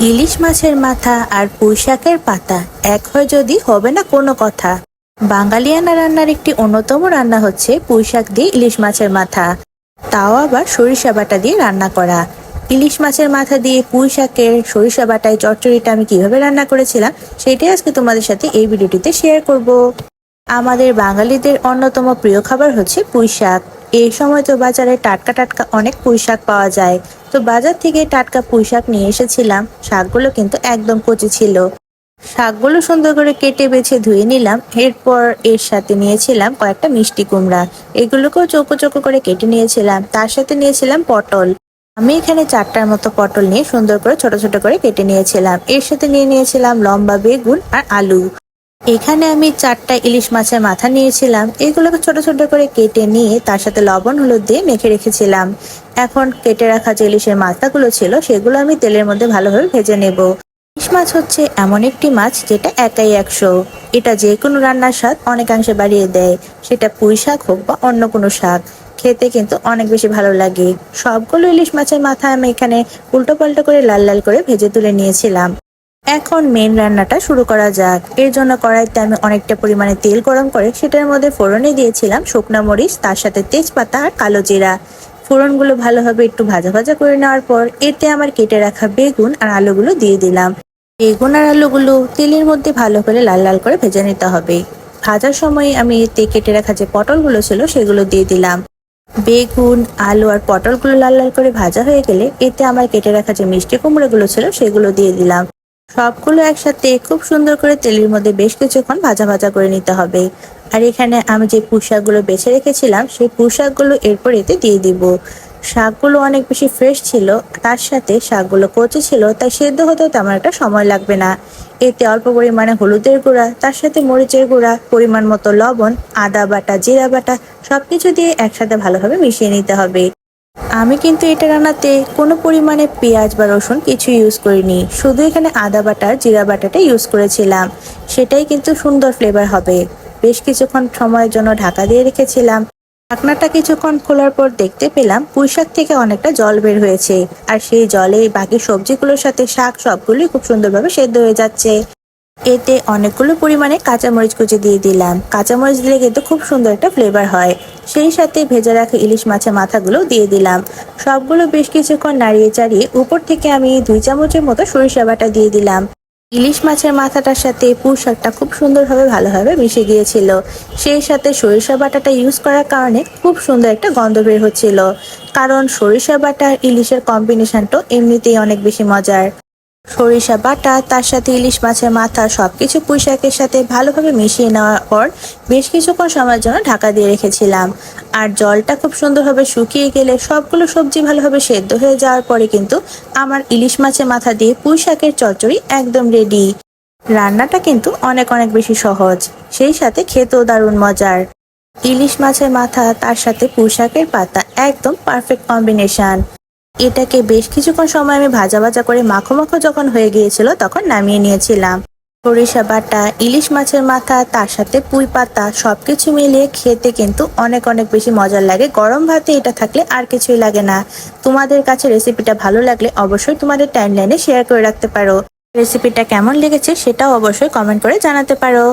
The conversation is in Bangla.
ইলিশ মাছের মাথা আর পুঁইশাকের পাতা এক হয় যদি হবে না কোনো কথা। বাঙালিয়ানা রান্নার একটি অন্যতম রান্না হচ্ছে পুঁইশাক দিয়ে ইলিশ মাছের মাথা, তাও আবার সরিষা বাটা দিয়ে রান্না করা। ইলিশ মাছের মাথা দিয়ে পুঁইশাকের সরিষা বাটায় চচ্চড়িটা আমি কিভাবে রান্না করেছিলাম সেটাই আজকে তোমাদের সাথে এই ভিডিওটিতে শেয়ার করব। আমাদের বাঙালিদের অন্যতম প্রিয় খাবার হচ্ছে পুঁইশাক। এই সময় তো বাজারে টাটকা টাটকা অনেক পুঁইশাক পাওয়া যায়। তো বাজার থেকে টাটকা পুঁইশাক নিয়ে এসেছিলাম। শাকগুলো কিন্তু একদম কচি ছিল। শাকগুলো সুন্দর করে কেটে বেছে ধুয়ে নিলাম। এরপর এর সাথে নিয়েছিলাম কয়েকটা মিষ্টি কুমড়া। এগুলোকেও চৌকো চৌকো করে কেটে নিয়েছিলাম। তার সাথে নিয়েছিলাম পটল। আমি এখানে 4টার মতো পটল নিয়ে সুন্দর করে ছোট ছোট করে কেটে নিয়েছিলাম। এর সাথে নিয়ে নিয়েছিলাম লম্বা বেগুন আর আলু। এখানে আমি 4টা ইলিশ মাছের মাথা নিয়েছিলাম। এগুলোকে ছোট ছোট করে কেটে নিয়ে তার সাথে লবণ হলুদ দিয়ে মেখে রেখেছিলাম। এখন কেটে রাখা যে ইলিশের মাথাগুলো ছিল সেগুলো আমি তেলের মধ্যে ভালোভাবে ভেজে নেব। ইলিশ মাছ হচ্ছে এমন একটি মাছ যেটা একাই 100। এটা যে কোনো রান্নার স্বাদ অনেকাংশে বাড়িয়ে দেয়। সেটা পুঁই শাক হোক বা অন্য কোনো শাক, খেতে কিন্তু অনেক বেশি ভালো লাগে। সবগুলো ইলিশ মাছের মাথা আমি এখানে উল্টো পাল্টো করে লাল লাল করে ভেজে তুলে নিয়েছিলাম। এখন মেন রান্নাটা শুরু করা যাক। এর জন্য কড়াইতে আমি অনেকটা পরিমাণে তেল গরম করে সেটার মধ্যে ফোড়নে দিয়েছিলাম শুকনো মরিচ, তার সাথে তেজপাতা আর কালো জিরা। ফোড়নগুলো ভালোভাবে একটু ভাজা ভাজা করে নেওয়ার পর এতে আমার কেটে রাখা বেগুন আর আলুগুলো দিয়ে দিলাম। বেগুন আর আলুগুলো তেলের মধ্যে ভালো করে লাল লাল করে ভেজে নিতে হবে। ভাজার সময় আমি এতে কেটে রাখা যে পটলগুলো ছিল সেগুলো দিয়ে দিলাম। বেগুন, আলু আর পটলগুলো লাল লাল করে ভাজা হয়ে গেলে এতে আমার কেটে রাখা যে মিষ্টি কুমড়োগুলো ছিল সেগুলো দিয়ে দিলাম। সবগুলো একসাথে খুব সুন্দর করে তেলের মধ্যে বেশ কিছুক্ষণ ভাজা ভাজা করে নিতে হবে। আর এখানে আমি যে পুঁইশাকগুলো বেছে রেখেছিলাম সেই পুঁইশাকগুলো এরপর এতে দিয়ে দিব। শাকগুলো অনেক বেশি ফ্রেশ ছিল, তার সাথে শাকগুলো কচি ছিল, তাই সেদ্ধ হতেও তেমন একটা সময় লাগবে না। এতে অল্প পরিমাণে হলুদের গুঁড়া, তার সাথে মরিচের গুঁড়া, পরিমাণ মতো লবণ, আদা বাটা, জিরা বাটা সবকিছু দিয়ে একসাথে ভালোভাবে মিশিয়ে নিতে হবে। আমি কিন্তু এটা রান্নাতে কোনো পরিমাণে পেঁয়াজ বা রসুন কিছু ইউজ করিনি, শুধু এখানে আদা বাটা জিরা বাটাটা ইউজ করেছিলাম। সেটাই কিন্তু সুন্দর ফ্লেভার হবে। বেশ কিছুক্ষণ সময়ের জন্য ঢাকা দিয়ে রেখেছিলাম। ঢাকনাটা কিছুক্ষণ খোলার পর দেখতে পেলাম পুঁইশাক থেকে অনেকটা জল বের হয়েছে, আর সেই জলে বাকি সবজিগুলোর সাথে শাক সবগুলোই খুব সুন্দরভাবে সেদ্ধ হয়ে যাচ্ছে। এতে অনেকগুলো পরিমাণে কাঁচামরিচ কুচি দিয়ে দিলাম। কাঁচামরিচ দিলে কিন্তু খুব সুন্দর একটা ফ্লেভার হয়। সেই সাথে ভেজে রাখা ইলিশ মাছের মাথাগুলো দিয়ে দিলাম। সবগুলো বেশ কিছুক্ষণ নাড়িয়ে চাড়িয়ে উপর থেকে আমি 2 চামচের মতো সরিষা বাটা দিয়ে দিলাম। ইলিশ মাছের মাথাটার সাথে পুঁই শাকটা খুব সুন্দরভাবে ভালোভাবে মিশে গিয়েছিল। সেই সাথে সরিষা বাটাটা ইউজ করার কারণে খুব সুন্দর একটা গন্ধ বের হচ্ছিল। কারণ সরিষা বাটা আর ইলিশের কম্বিনেশনটা এমনিতেই অনেক বেশি মজার। সরিষা বাটা, তার সাথে ইলিশ মাছের মাথা সবকিছু পুঁইশাকের সাথে ভালোভাবে মিশিয়ে নেওয়ার পর বেশ কিছুক্ষণ সময়ের জন্য ঢাকা দিয়ে রেখেছিলাম। আর জলটা খুব সুন্দরভাবে শুকিয়ে গেলে সবগুলো সবজি ভালোভাবে সেদ্ধ হয়ে যাওয়ার পরে কিন্তু আমার ইলিশ মাছের মাথা দিয়ে পুঁইশাকের চচ্চড়ি একদম রেডি। রান্নাটা কিন্তু অনেক অনেক বেশি সহজ, সেই সাথে খেতেও দারুণ মজার। ইলিশ মাছের মাথা তার সাথে পুঁইশাকের পাতা একদম পারফেক্ট কম্বিনেশন। এটাকে বেশ কিছুক্ষণ সময় আমি ভাজা ভাজা করে মাখো মাখো যখন হয়ে গিয়েছিল তখন নামিয়ে নিয়েছিলাম। সরিষা বাটা, ইলিশ মাছের মাথা, তার সাথে পুঁই পাতা সবকিছু মিলিয়ে খেতে কিন্তু অনেক অনেক বেশি মজার লাগে। গরম ভাতে এটা থাকলে আর কিছুই লাগে না। তোমাদের কাছে রেসিপিটা ভালো লাগলে অবশ্যই তোমাদের টাইমলাইনে শেয়ার করে রাখতে পারো। রেসিপিটা কেমন লেগেছে সেটাও অবশ্যই কমেন্ট করে জানাতে পারো।